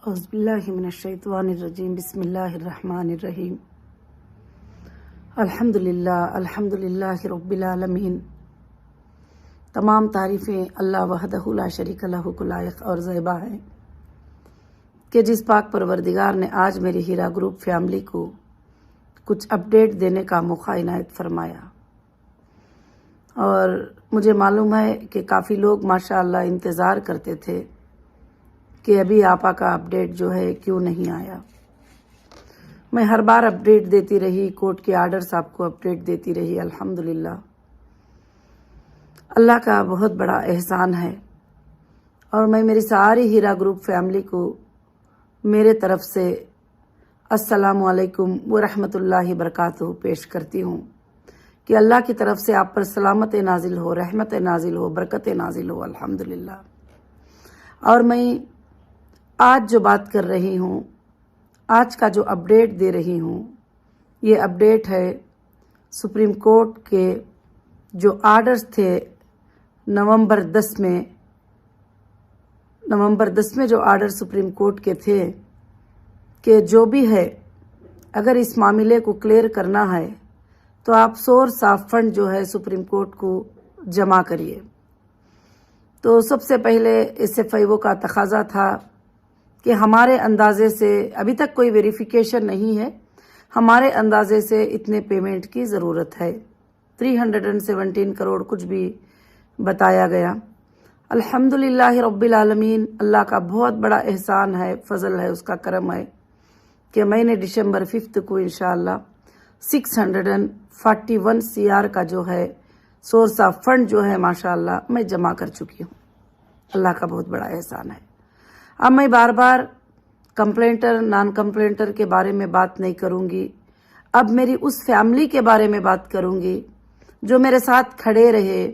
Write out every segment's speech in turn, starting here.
اعوذ باللہ من الشیطان الرجیم بسم اللہ الرحمن الرحیم الحمدللہ رب العالمین۔ تمام تعریفیں اللہ وحدہ لا شریک لہ کو لائق اور زیبا ہیں کہ جس پاک پروردگار نے آج میری ہیرا گروپ فیملی کو کچھ اپڈیٹ دینے کا موقع عنایت فرمایا، اور مجھے معلوم ہے کہ کافی لوگ ماشاءاللہ انتظار کرتے تھے کہ ابھی آپا کا اپڈیٹ جو ہے کیوں نہیں آیا۔ میں ہر بار اپڈیٹ دیتی رہی، کورٹ کے آرڈرز آپ کو اپڈیٹ دیتی رہی۔ الحمدللہ اللہ کا بہت بڑا احسان ہے، اور میں میری ساری ہیرا گروپ فیملی کو میرے طرف سے السلام علیکم ورحمۃ اللہ وبرکاتہ پیش کرتی ہوں کہ اللہ کی طرف سے آپ پر سلامت نازل ہو، رحمت نازل ہو، برکت نازل ہو الحمدللہ۔ اور میں آج جو بات کر رہی ہوں، آج کا جو اپڈیٹ دے رہی ہوں، یہ اپڈیٹ ہے سپریم کورٹ کے جو آرڈرز تھے نومبر 10 میں جو آرڈر سپریم کورٹ کے تھے کہ جو بھی ہے اگر اس معاملے کو کلیئر کرنا ہے تو آپ سورس آف فنڈ جو ہے سپریم کورٹ کو جمع کریے۔ تو سب سے پہلے اس ایف آئی او کا تقاضا تھا کہ ہمارے اندازے سے ابھی تک کوئی ویریفیکیشن نہیں ہے، ہمارے اندازے سے اتنے پیمنٹ کی ضرورت ہے، 317 کروڑ کچھ بھی بتایا گیا۔ الحمدللہ رب العالمین، اللہ کا بہت بڑا احسان ہے، فضل ہے، اس کا کرم ہے کہ میں نے دسمبر 5 کو انشاءاللہ 641 CR کا جو ہے سورس آف فنڈ جو ہے ماشاءاللہ میں جمع کر چکی ہوں۔ اللہ کا بہت بڑا احسان ہے۔ اب میں بار بار کمپلینٹر نان کمپلینٹر کے بارے میں بات نہیں کروں گی، اب میری اس فیملی کے بارے میں بات کروں گی جو میرے ساتھ کھڑے رہے،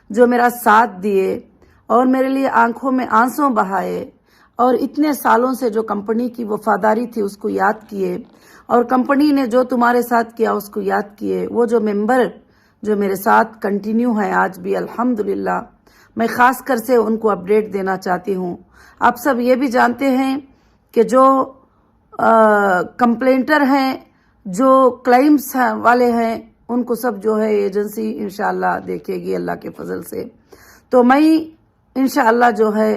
جو میرا ساتھ دیے اور میرے لیے آنکھوں میں آنسوں بہائے، اور اتنے سالوں سے جو کمپنی کی وفاداری تھی اس کو یاد کیے، اور کمپنی نے جو تمہارے ساتھ کیا اس کو یاد کیے۔ وہ جو ممبر جو میرے ساتھ کنٹینیو ہیں آج بھی الحمدللہ، میں خاص کر سے ان کو اپڈیٹ دینا چاہتی ہوں۔ آپ سب یہ بھی جانتے ہیں کہ جو کمپلینٹر ہیں، جو کلائمز والے ہیں، ان کو سب جو ہے ایجنسی انشاءاللہ دیکھے گی اللہ کے فضل سے۔ تو میں انشاءاللہ جو ہے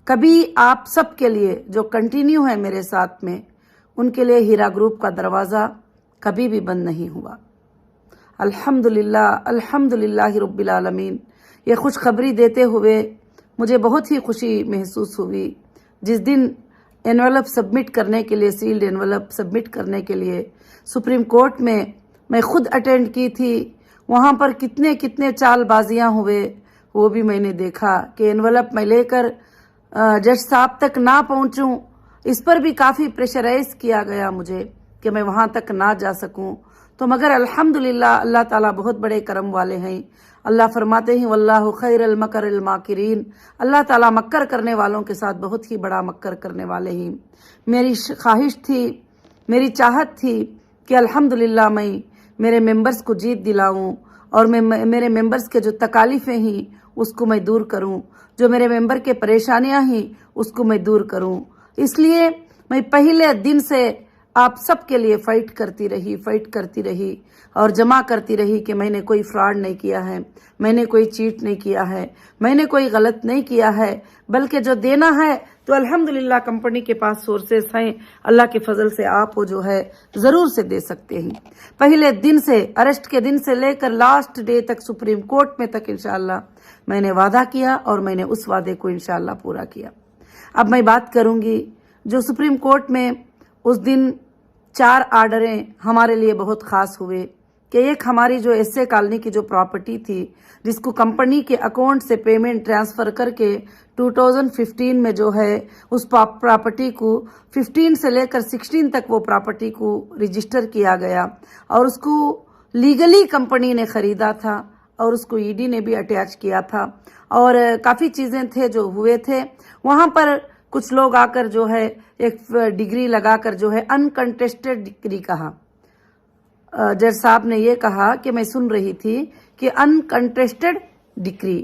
کبھی آپ سب کے لیے جو کنٹینیو ہے میرے ساتھ میں، ان کے لیے ہیرا گروپ کا دروازہ کبھی بھی بند نہیں ہوا۔ الحمدللہ رب العالمین۔ یہ خوشخبری دیتے ہوئے مجھے بہت ہی خوشی محسوس ہوئی جس دن انویلپ سبمٹ کرنے کے لیے، سیلڈ انویلپ سبمٹ کرنے کے لیے سپریم کورٹ میں خود اٹینڈ کی تھی۔ وہاں پر کتنے چال بازیاں ہوئے وہ بھی میں نے دیکھا کہ انویلپ میں لے کر جج صاحب تک نہ پہنچوں، اس پر بھی کافی پریشرائز کیا گیا مجھے کہ میں وہاں تک نہ جا سکوں۔ تو مگر الحمدللہ اللہ تعالیٰ بہت بڑے کرم والے ہیں۔ اللہ فرماتے ہیں واللہ خیر المکر الماکرین، اللہ تعالیٰ مکر کرنے والوں کے ساتھ بہت ہی بڑا مکر کرنے والے ہیں۔ میری خواہش تھی، میری چاہت تھی کہ الحمدللہ میں میرے ممبرز کو جیت دلاؤں، اور میں میرے ممبرز کے جو تکالیفیں ہیں اس کو میں دور کروں، جو میرے ممبر کے پریشانیاں ہیں اس کو میں دور کروں۔ اس لیے میں پہلے دن سے آپ سب کے لیے فائٹ کرتی رہی اور جمع کرتی رہی کہ میں نے کوئی فراڈ نہیں کیا ہے، میں نے کوئی چیٹ نہیں کیا ہے، میں نے کوئی غلط نہیں کیا ہے، بلکہ جو دینا ہے تو الحمدللہ کمپنی کے پاس سورسز ہیں، اللہ کے فضل سے آپ وہ جو ہے ضرور سے دے سکتے ہیں۔ پہلے دن سے، اریسٹ کے دن سے لے کر لاسٹ ڈے تک، سپریم کورٹ میں تک انشاءاللہ میں نے وعدہ کیا، اور میں نے اس وعدے کو انشاءاللہ پورا کیا۔ اب میں بات کروں گی جو سپریم کورٹ میں اس دن 4 آرڈریں ہمارے لیے بہت خاص ہوئے کہ ایک ہماری جو ایس اے کالونی کی جو پراپرٹی تھی جس کو کمپنی کے اکاؤنٹ سے پیمنٹ ٹرانسفر کر کے 2015 میں جو ہے اس پراپرٹی کو 15 سے لے کر 16 تک وہ پراپرٹی کو رجسٹر کیا گیا، اور اس کو لیگلی کمپنی نے خریدا تھا، اور اس کو ای ڈی نے بھی اٹیچ کیا تھا، اور کافی چیزیں تھے جو ہوئے تھے وہاں پر۔ کچھ لوگ آ کر جو ہے ایک ڈگری لگا کر جو ہے انکنٹیسٹڈ ڈگری کہا، جج صاحب نے یہ کہا کہ میں سن رہی تھی کہ انکنٹیسٹڈ ڈگری،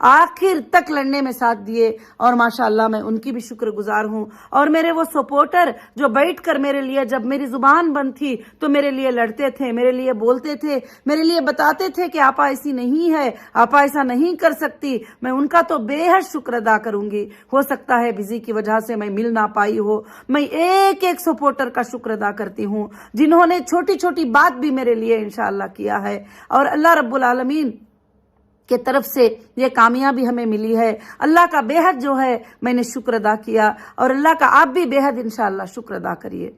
آخر تک لڑنے میں ساتھ دیے، اور ماشاءاللہ میں ان کی بھی شکر گزار ہوں۔ اور میرے وہ سپورٹر جو بیٹھ کر میرے لیے، جب میری زبان بند تھی تو میرے لیے لڑتے تھے، میرے لیے بولتے تھے، میرے لیے بتاتے تھے کہ آپا ایسی نہیں ہے، آپا ایسا نہیں کر سکتی، میں ان کا تو بے حد شکر ادا کروں گی۔ ہو سکتا ہے بزی کی وجہ سے میں مل نہ پائی ہو، میں ایک ایک سپورٹر کا شکر ادا کرتی ہوں جنہوں نے چھوٹی چھوٹی بات بھی میرے لیے انشاءاللہ کیا ہے، اور اللہ رب العالمین کے طرف سے یہ کامیابی ہمیں ملی ہے۔ اللہ کا بے حد جو ہے میں نے شکر ادا کیا، اور اللہ کا آپ بھی بے حد انشاءاللہ شکر ادا کریے۔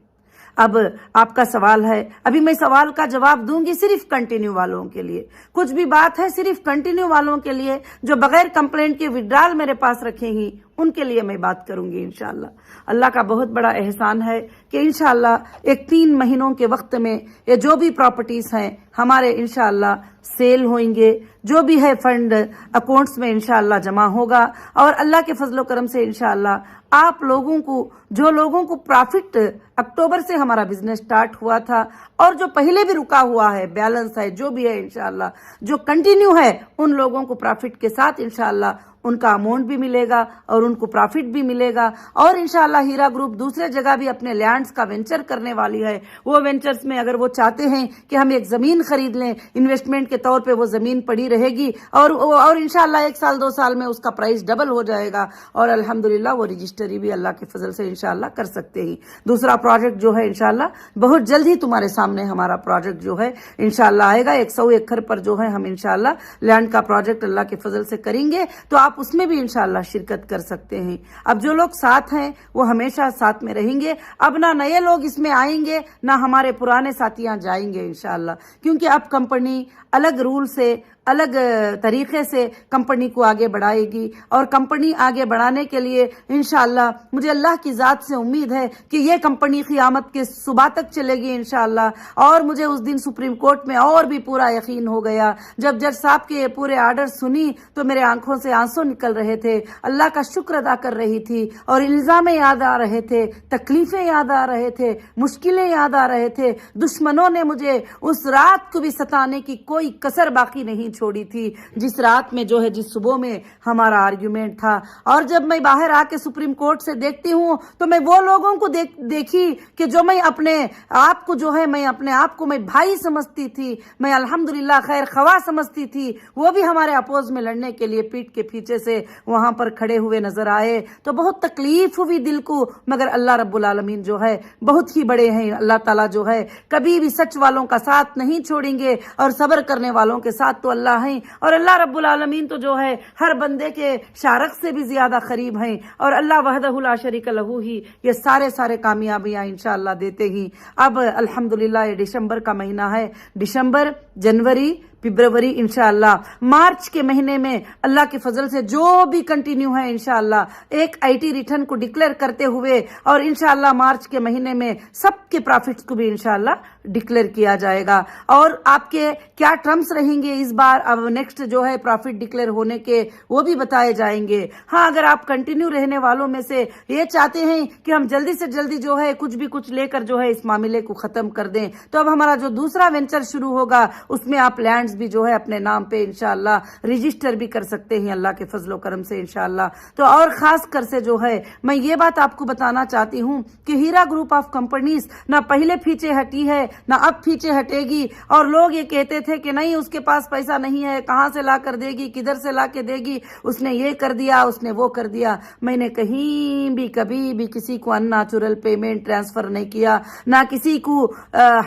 اب آپ کا سوال ہے، ابھی میں سوال کا جواب دوں گی صرف کنٹینیو والوں کے لیے، کچھ بھی بات ہے صرف کنٹینیو والوں کے لیے جو بغیر کمپلینٹ کے وڈرال میرے پاس رکھیں گی، ان کے لیے میں بات کروں گی انشاءاللہ۔ اللہ کا بہت بڑا احسان ہے کہ انشاءاللہ ایک 3 مہینوں کے وقت میں یہ جو بھی پراپرٹیز ہیں ہمارے انشاءاللہ سیل ہوئیں گے، جو بھی ہے فنڈ اکاؤنٹس میں انشاءاللہ جمع ہوگا، اور اللہ کے فضل و کرم سے انشاءاللہ آپ لوگوں کو، جو لوگوں کو پرافٹ اکتوبر سے ہمارا بزنس سٹارٹ ہوا تھا، اور جو پہلے بھی رکا ہوا ہے، بیلنس ہے، جو بھی ہے انشاءاللہ جو کنٹینیو ہے، ان لوگوں کو پرافٹ کے ساتھ انشاءاللہ ان کا اماؤنٹ بھی ملے گا اور ان کو پرافٹ بھی ملے گا۔ اور انشاءاللہ ہیرا گروپ دوسرے جگہ بھی اپنے لینڈز کا وینچر کرنے والی ہے، وہ وینچرز میں اگر وہ چاہتے ہیں کہ ہم ایک زمین خرید لیں انویسٹمنٹ کے طور پہ، وہ زمین پڑی رہے گی، اور انشاءاللہ 1 سال 2 سال میں اس کا پرائس ڈبل ہو جائے گا، اور الحمدللہ وہ رجسٹری بھی اللہ کے فضل سے انشاءاللہ کر سکتے ہیں۔ دوسرا پروجیکٹ جو ہے انشاءاللہ بہت جلد ہی تمہارے سامنے ہمارا پروجیکٹ جو ہے انشاءاللہ آئے گا، 100 ایکڑ پر جو ہے ہم انشاءاللہ لینڈ کا پروجیکٹ اللہ کے فضل سے کریں گے، تو آپ اس میں بھی انشاءاللہ شرکت کر سکتے ہیں۔ اب جو لوگ ساتھ ہیں وہ ہمیشہ ساتھ میں رہیں گے، اب نہ نئے لوگ اس میں آئیں گے نہ ہمارے پرانے ساتھیاں جائیں گے انشاءاللہ، کیونکہ اب کمپنی الگ رول سے، الگ طریقے سے کمپنی کو آگے بڑھائے گی، اور کمپنی آگے بڑھانے کے لیے انشاءاللہ مجھے اللہ کی ذات سے امید ہے کہ یہ کمپنی قیامت کے صبح تک چلے گی انشاءاللہ۔ اور مجھے اس دن سپریم کورٹ میں اور بھی پورا یقین ہو گیا، جب جج صاحب کے یہ پورے آرڈر سنی تو میرے آنکھوں سے آنسو نکل رہے تھے، اللہ کا شکر ادا کر رہی تھی، اور الزام یاد آ رہے تھے، تکلیفیں یاد آ رہے تھے، مشکلیں یاد آ رہے تھے۔ دشمنوں نے مجھے اس رات کو بھی ستانے کی کوئی کسر باقی نہیں چھوڑی تھی، جس رات میں جو ہے، جس صبح میں ہمارا آرگیومنٹ تھا۔ اور جب میں باہر آ کے سپریم کورٹ سے دیکھتی ہوں تو میں وہ لوگوں کو دیکھی کہ جو میں اپنے آپ کو جو ہے، میں اپنے آپ کو میں بھائی سمجھتی تھی، میں الحمدللہ خیر خواہ سمجھتی تھی، وہ بھی ہمارے اپوز میں لڑنے کے لیے پیٹ کے پیچھے سے وہاں پر کھڑے ہوئے نظر آئے، تو بہت تکلیف ہوئی دل کو، مگر اللہ رب العالمین جو ہے بہت ہی بڑے ہیں۔ اللہ تعالیٰ جو ہے کبھی بھی سچ والوں کا ساتھ نہیں چھوڑیں گے، اور صبر کرنے والوں کے ساتھ تو اللہ ہیں، اور اللہ رب العالمین تو جو ہے ہر بندے کے شارک سے بھی زیادہ قریب ہیں، اور اللہ وحدہ لا شریک لہ ہی یہ سارے کامیابیاں انشاءاللہ دیتے ہی۔ اب الحمدللہ یہ دسمبر کا مہینہ ہے، دسمبر، جنوری، فبروری، انشاءاللہ مارچ کے مہینے میں اللہ کے فضل سے جو بھی کنٹینیو ہے انشاءاللہ ایک آئی ٹی ریٹرن کو ڈکلیئر کرتے ہوئے، اور انشاءاللہ مارچ کے مہینے میں سب کے پرافٹس کو بھی انشاءاللہ ڈکلیئر کیا جائے گا۔ اور آپ کے کیا ٹرمز رہیں گے اس بار، اب نیکسٹ جو ہے پرافٹ ڈکلیئر ہونے کے، وہ بھی بتائے جائیں گے۔ ہاں، اگر آپ کنٹینیو رہنے والوں میں سے یہ چاہتے ہیں کہ ہم جلدی سے جلدی جو ہے کچھ لے کر جو ہے اس معاملے کو ختم کر دیں، تو اب ہمارا جو دوسرا وینچر شروع ہوگا اس میں آپ لینڈز بھی جو ہے اپنے نام پہ انشاءاللہ رجسٹر بھی کر سکتے ہیں اللہ کے فضل و کرم سے انشاءاللہ۔ تو اور خاص کر سے جو ہے میں یہ بات آپ کو بتانا چاہتی ہوں کہ ہیرا گروپ آف کمپنیز نہ پہلے پیچھے ہٹی ہے نہ اب پیچھے ہٹے گی، اور لوگ یہ کہتے تھے کہ نہیں اس کے پاس پیسہ نہیں ہے، کہاں سے لا کر دے گی، کدھر سے لا کے دے گی، اس نے یہ کر دیا، اس نے وہ کر دیا۔ میں نے کہیں بھی کبھی بھی کسی کو ان نیچرل پیمنٹ ٹرانسفر نہیں کیا، نہ کسی کو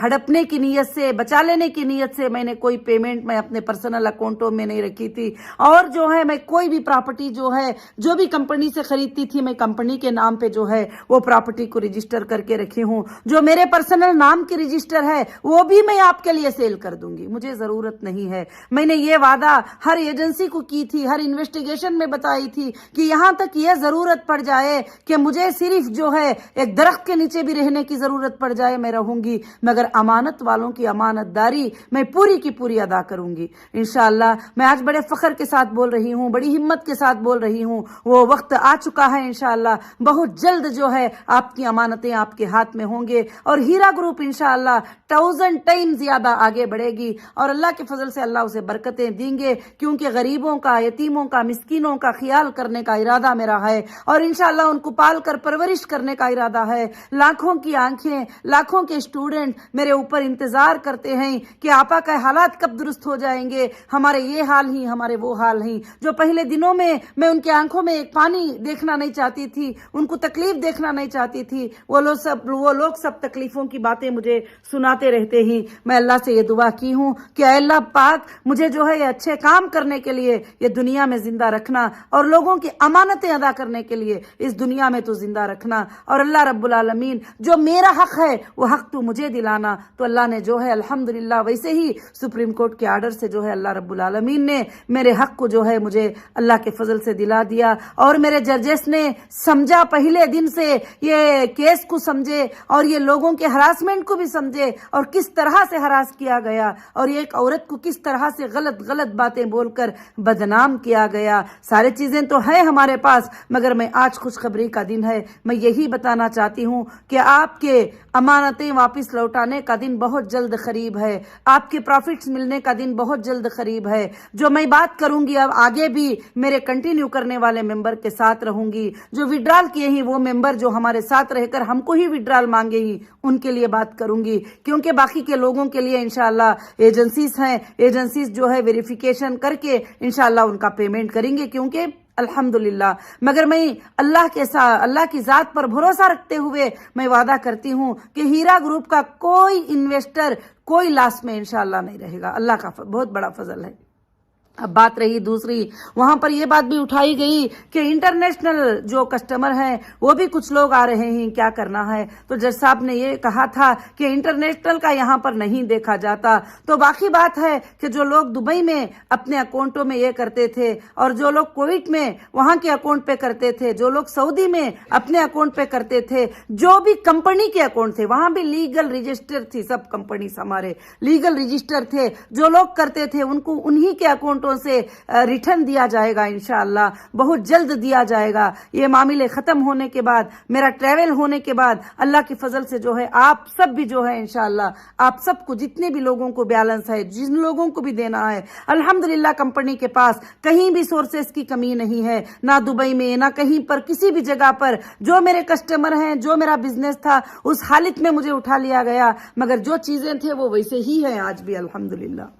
ہڑپنے کی نیت سے، بچا لینے کی نیت سے میں نے کوئی پیمنٹ میں اپنے پرسنل اکاؤنٹوں میں نہیں رکھی تھی۔ اور جو ہے میں کوئی بھی پراپرٹی جو ہے جو بھی کمپنی سے خریدتی تھی، میں کمپنی کے نام پہ جو ہے وہ پراپرٹی کو رجسٹر کر کے رکھی ہوں، جو میرے پرسنل نام کی رجسٹر ہے وہ بھی میں آپ کے لیے سیل کر دوں گی، مجھے ضرورت نہیں ہے۔ میں نے یہ وعدہ ہر ایجنسی کو کی تھی، ہر انویسٹیگیشن میں بتائی تھی کہ یہاں تک یہ ضرورت پڑ جائے کہ مجھے صرف جو ہے ایک درخت کے نیچے بھی رہنے کی ضرورت پڑ جائے، میں رہوں گی، مگر امانت والوں کی امانت داری میں پوری کی پوری ادا کروں گی انشاءاللہ۔ میں آج بڑے فخر کے ساتھ بول رہی ہوں، بڑی ہمت کے ساتھ بول رہی ہوں، وہ وقت آ چکا ہے انشاءاللہ، بہت جلد جو ہے آپ کی امانتیں آپ کے ہاتھ میں ہوں گے، اور ہیرا گروپ انشاءاللہ 1000 ٹائم زیادہ آگے بڑھے گی، اور اللہ کے فضل سے اللہ اسے برکتیں دیں گے، کیونکہ غریبوں کا، یتیموں کا، مسکینوں کا خیال کرنے کا ارادہ میرا ہے، اور انشاءاللہ ان کو پال کر پرورش کرنے کا ارادہ ہے۔ لاکھوں کی آنکھیں، لاکھوں کے اسٹوڈنٹ میرے اوپر انتظار کرتے ہیں کہ آپا کا حالات کب درست ہو جائیں گے، ہمارے یہ حال ہی، ہمارے وہ حال ہیں۔ جو پہلے دنوں میں ان کے آنکھوں میں ایک پانی دیکھنا نہیں چاہتی تھی، ان کو تکلیف دیکھنا نہیں چاہتی تھی، وہ لوگ سب تکلیفوں کی باتیں مجھے سناتے رہتے ہیں۔ میں اللہ سے یہ دعا کی ہوں کہ اے اللہ پاک مجھے جو ہے یہ اچھے کام کرنے کے لیے یہ دنیا میں زندہ رکھنا، اور لوگوں کی امانتیں ادا کرنے کے لیے اس دنیا میں تو زندہ رکھنا، اور اللہ رب العالمین جو میرا حق ہے وہ حق تو مجھے دلانا۔ تو اللہ نے جو ہے الحمدللہ ویسے ہی سپریم کورٹ کے آرڈر سے جو ہے اللہ رب العالمین نے میرے حق کو جو ہے مجھے اللہ کے فضل سے دلا دیا، اور میرے ججز نے سمجھا، پہلے دن سے یہ کیس کو سمجھے، اور یہ لوگوں کے ہراسمنٹ کو بھی سمجھے، اور کس طرح سے ہراس کیا گیا، اور ایک عورت کو کس طرح سے غلط باتیں بول کر بدنام کیا گیا۔ سارے چیزیں تو ہیں ہمارے پاس، مگر میں آج خوشخبری کا دن ہے، میں یہی بتانا چاہتی ہوں کہ آپ کے امانتیں واپس لوٹانے کا دن بہت جلد قریب ہے، آپ کے پروفٹس ملنے کا دن بہت جلد قریب ہے۔ جو میں بات کروں گی اب آگے بھی میرے کنٹینیو کرنے والے ممبر کے ساتھ رہوں گی، جو وڈرال کیے ہیں وہ ممبر جو ہمارے ساتھ رہ کر ہم کو ہی وڈرال مانگے ہی ان کے لیے بات کروں گی، کیونکہ باقی کے لوگوں کے لیے انشاءاللہ ایجنسیز ہیں، ایجنسیز جو ہے ویریفیکیشن کر کے انشاءاللہ ان کا پیمنٹ کریں گے، کیونکہ الحمدللہ۔ مگر میں اللہ کی ذات پر بھروسہ رکھتے ہوئے میں وعدہ کرتی ہوں کہ ہیرا گروپ کا کوئی انویسٹر کوئی لاس میں انشاءاللہ نہیں رہے گا، اللہ کا بہت بڑا فضل ہے۔ اب بات رہی دوسری، وہاں پر یہ بات بھی اٹھائی گئی کہ انٹرنیشنل جو کسٹمر ہیں وہ بھی کچھ لوگ آ رہے ہیں، کیا کرنا ہے؟ تو جج صاحب نے یہ کہا تھا کہ انٹرنیشنل کا یہاں پر نہیں دیکھا جاتا، تو باقی بات ہے کہ جو لوگ دبئی میں اپنے اکاؤنٹوں میں یہ کرتے تھے، اور جو لوگ کویت میں وہاں کے اکاؤنٹ پہ کرتے تھے، جو لوگ سعودی میں اپنے اکاؤنٹ پہ کرتے تھے، جو بھی کمپنی کے اکاؤنٹ تھے وہاں بھی لیگل رجسٹر تھی، سب کمپنیز ہمارے لیگل رجسٹر تھے، جو لوگ کرتے تھے ان کو انہی کے اکاؤنٹوں سے ریٹرن دیا جائے گا انشاءاللہ، بہت جلد دیا جائے گا۔ یہ معاملے ختم ہونے کے بعد، میرا ٹریول ہونے کے بعد، اللہ کی فضل سے جو ہے آپ سب بھی جو ہے انشاءاللہ، آپ سب کو جتنے بھی لوگوں کو بیلنس ہے، جن لوگوں کو بھی دینا ہے، الحمدللہ کمپنی کے پاس کہیں بھی سورسز کی کمی نہیں ہے، نہ دبئی میں نہ کہیں پر، کسی بھی جگہ پر جو میرے کسٹمر ہیں، جو میرا بزنس تھا اس حالت میں مجھے اٹھا لیا گیا، مگر جو چیزیں تھے وہ ویسے ہی ہیں آج بھی الحمدللہ۔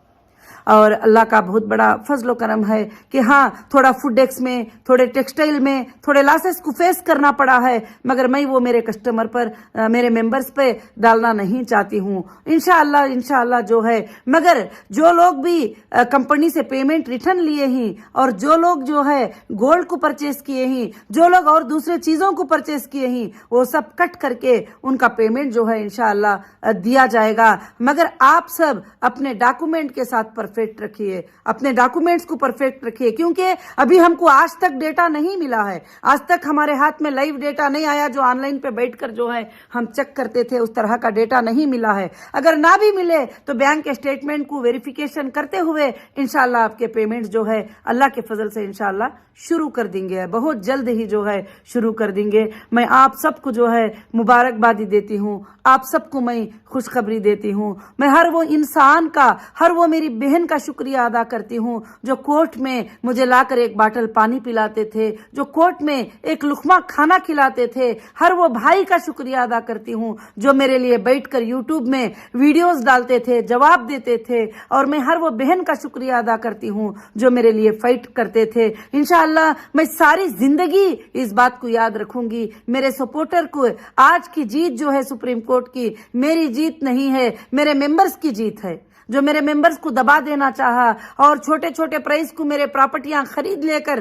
اور اللہ کا بہت بڑا فضل و کرم ہے کہ ہاں تھوڑا فوڈ ڈیکس میں، تھوڑے ٹیکسٹائل میں تھوڑے لاسز کو فیس کرنا پڑا ہے، مگر میں وہ میرے کسٹمر پر، میرے ممبرز پہ ڈالنا نہیں چاہتی ہوں انشاءاللہ جو ہے۔ مگر جو لوگ بھی کمپنی سے پیمنٹ ریٹرن لیے ہیں، اور جو لوگ جو ہے گولڈ کو پرچیز کیے ہیں، جو لوگ اور دوسرے چیزوں کو پرچیز کیے ہیں، وہ سب کٹ کر کے ان کا پیمنٹ جو ہے انشاءاللہ دیا جائے گا۔ مگر آپ سب اپنے ڈاکومنٹ کے ساتھ پرفیکٹ رکھیے، اپنے ڈاکومنٹس کو پرفیکٹ رکھیے، کیونکہ ابھی ہم کو آج تک ڈیٹا نہیں ملا ہے، آج تک ہمارے ہاتھ میں لائیو ڈیٹا نہیں آیا، جو آن لائن پہ بیٹھ کر جو ہے ہم چیک کرتے تھے، اس طرح کا ڈیٹا نہیں ملا ہے۔ اگر نہ بھی ملے تو بینک اسٹیٹمنٹ کو ویریفیکیشن کرتے ہوئے انشاءاللہ آپ کے پیمنٹ جو ہے اللہ کے فضل سے انشاءاللہ شروع کر دیں گے، بہت جلد ہی جو ہے شروع کر دیں گے۔ میں آپ سب کو جو ہے مبارکبادی دیتی ہوں، آپ سب کو میں خوشخبری دیتی ہوں، میں ہر وہ انسان کا، ہر وہ میری بہن کا شکریہ ادا کرتی ہوں جو کورٹ میں مجھے لا کر ایک باٹل پانی پلاتے تھے، جو کورٹ میں ایک لقمہ کھانا کھلاتے تھے، ہر وہ بھائی کا شکریہ ادا کرتی ہوں جو میرے لیے بیٹھ کر یوٹیوب میں ویڈیوز ڈالتے تھے، جواب دیتے تھے، اور میں ہر وہ بہن کا شکریہ ادا کرتی ہوں جو میرے لیے فائٹ کرتے تھے۔ انشاءاللہ میں ساری زندگی اس بات کو یاد رکھوں گی، میرے سپورٹر کو آج کی جیت جو ہے سپریم کورٹ کی میری جیت نہیں ہے، میرے ممبرز کی جیت ہے، جو میرے ممبرز کو دبا دینا چاہا اور چھوٹے چھوٹے پرائز کو میرے پراپرٹیاں خرید لے کر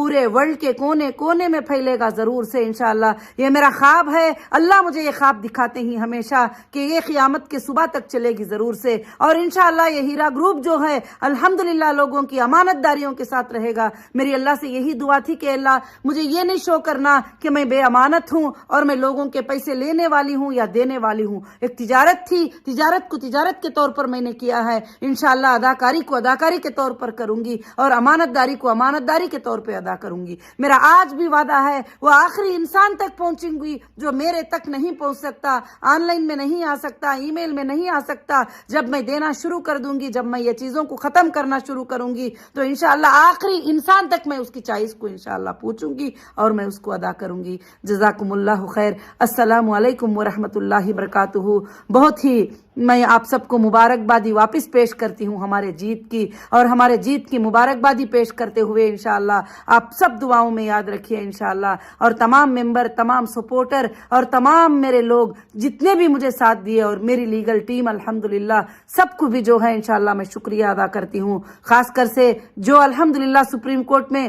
پورے ورلڈ کے کونے کونے میں پھیلے گا ضرور سے انشاءاللہ. یہ میرا خواب ہے. اللہ مجھے یہ خواب دکھاتے ہی ہمیشہ کہ یہ قیامت کے صبح تک چلے گی ضرور سے. اور انشاءاللہ یہ ہیرا گروپ جو ہے الحمدللہ لوگوں کی امانت داریوں کے ساتھ رہے گا. میری اللہ سے یہی دعا تھی کہ اللہ مجھے یہ نہیں شو کرنا کہ میں بے امانت ہوں اور میں لوگوں کے پیسے لینے والی ہوں یا دینے والی ہوں. ایک تجارت تھی, تجارت کو تجارت کے طور پر میں نے کیا ہے. انشاءاللہ اداکاری کو اداکاری کے طور پر کروں گی اور امانت داری کو امانت داری کے طور پہ ادا کروں گی. میرا آج بھی وعدہ ہے وہ آخری انسان تک پہنچیں گی جو میرے تک نہیں پہنچ سکتا, آن لائن میں نہیں آ سکتا, ای میل میں نہیں آ سکتا. جب میں دینا شروع کر دوں گی, جب میں یہ چیزوں کو ختم کرنا شروع کروں گی تو انشاءاللہ آخری انسان تک میں اس کی چائس کو انشاءاللہ پوچھوں گی اور میں اس کو ادا کروں گی. جزاکم اللہ خیر. السلام علیکم ورحمۃ اللہ وبرکاتہ. بہت ہی میں آپ سب کو مبارکبادی واپس پیش کرتی ہوں ہمارے جیت کی, اور ہمارے جیت کی مبارکبادی پیش کرتے ہوئے انشاءاللہ آپ سب دعاؤں میں یاد رکھیے انشاءاللہ. اور تمام ممبر, تمام سپورٹر اور تمام میرے لوگ جتنے بھی مجھے ساتھ دیے اور میری لیگل ٹیم الحمدللہ سب کو بھی جو ہے انشاءاللہ میں شکریہ ادا کرتی ہوں. خاص کر سے جو الحمدللہ سپریم کورٹ میں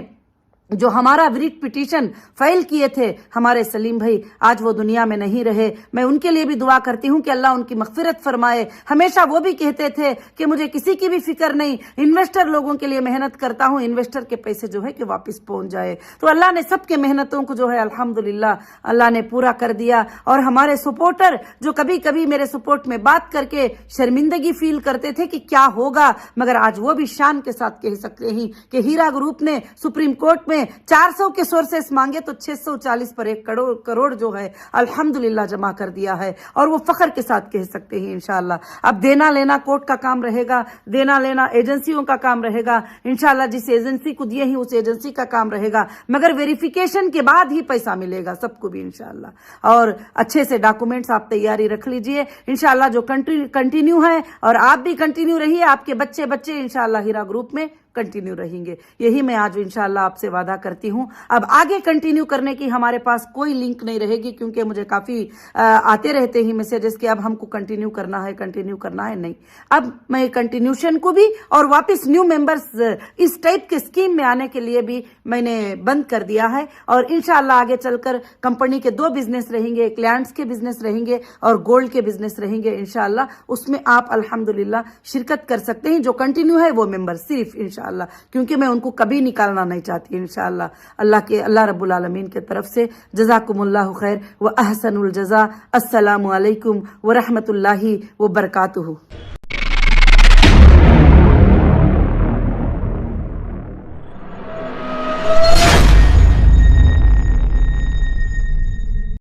جو ہمارا ریٹ پٹیشن فائل کیے تھے ہمارے سلیم بھائی, آج وہ دنیا میں نہیں رہے. میں ان کے لیے بھی دعا کرتی ہوں کہ اللہ ان کی مغفرت فرمائے. ہمیشہ وہ بھی کہتے تھے کہ مجھے کسی کی بھی فکر نہیں, انویسٹر لوگوں کے لیے محنت کرتا ہوں, انویسٹر کے پیسے جو ہے کہ واپس پہنچ جائے. تو اللہ نے سب کے محنتوں کو جو ہے الحمدللہ اللہ نے پورا کر دیا. اور ہمارے سپورٹر جو کبھی کبھی میرے سپورٹ میں بات کر کے شرمندگی فیل کرتے تھے کہ کیا ہوگا, مگر آج وہ بھی شان کے ساتھ کہہ سکتے ہیں کہ ہیرا گروپ نے سپریم کورٹ میں 400 کے سورسز مانگے تو 640 پر 1 کروڑ جو ہے الحمدللہ جمع کر دیا ہے. اور وہ فخر کے ساتھ کہہ سکتے ہیں انشاءاللہ. اب دینا لینا کورٹ کا کام رہے گا, دینا لینا ایجنسیوں کا کام رہے گا انشاءاللہ. جس ایجنسی کو دیے ہی اس ایجنسی کا کام رہے گا, مگر ویریفیکیشن کے بعد ہی پیسہ ملے گا سب کو بھی انشاءاللہ. اور اچھے سے ڈاکومنٹس آپ تیاری رکھ لیجئے انشاءاللہ. جو کنٹینیو ہے اور آپ بھی کنٹینیو رہیے, آپ کے بچے انشاءاللہ ہیرا گروپ میں کنٹینیو رہیں گے. یہی میں آج انشاءاللہ آپ سے وعدہ کرتی ہوں. اب آگے کنٹینیو کرنے کی ہمارے پاس کوئی لنک نہیں رہے گی, کیونکہ مجھے کافی آتے رہتے ہی میسیجز کہ اب ہم کو کنٹینیو کرنا ہے. نہیں, اب میں کنٹینیوشن کو بھی اور واپس نیو ممبرز اس ٹائپ کے اسکیم میں آنے کے لیے بھی میں نے بند کر دیا ہے. اور انشاءاللہ آگے چل کر کمپنی کے 2 بزنس رہیں گے, ایک لینڈز کے بزنس رہیں گے اور گولڈ کے بزنس رہیں گے انشاءاللہ. اس میں آپ الحمدللہ شرکت کر سکتے ہیں. جو کنٹینیو ہے وہ ممبر صرف انشاءاللہ, کیونکہ میں ان کو کبھی نکالنا نہیں چاہتی انشاءاللہ. اللہ رب العالمین کے طرف سے جزاکم اللہ خیر و احسن الجزا. السلام علیکم ورحمۃ اللہ وبرکاتہ.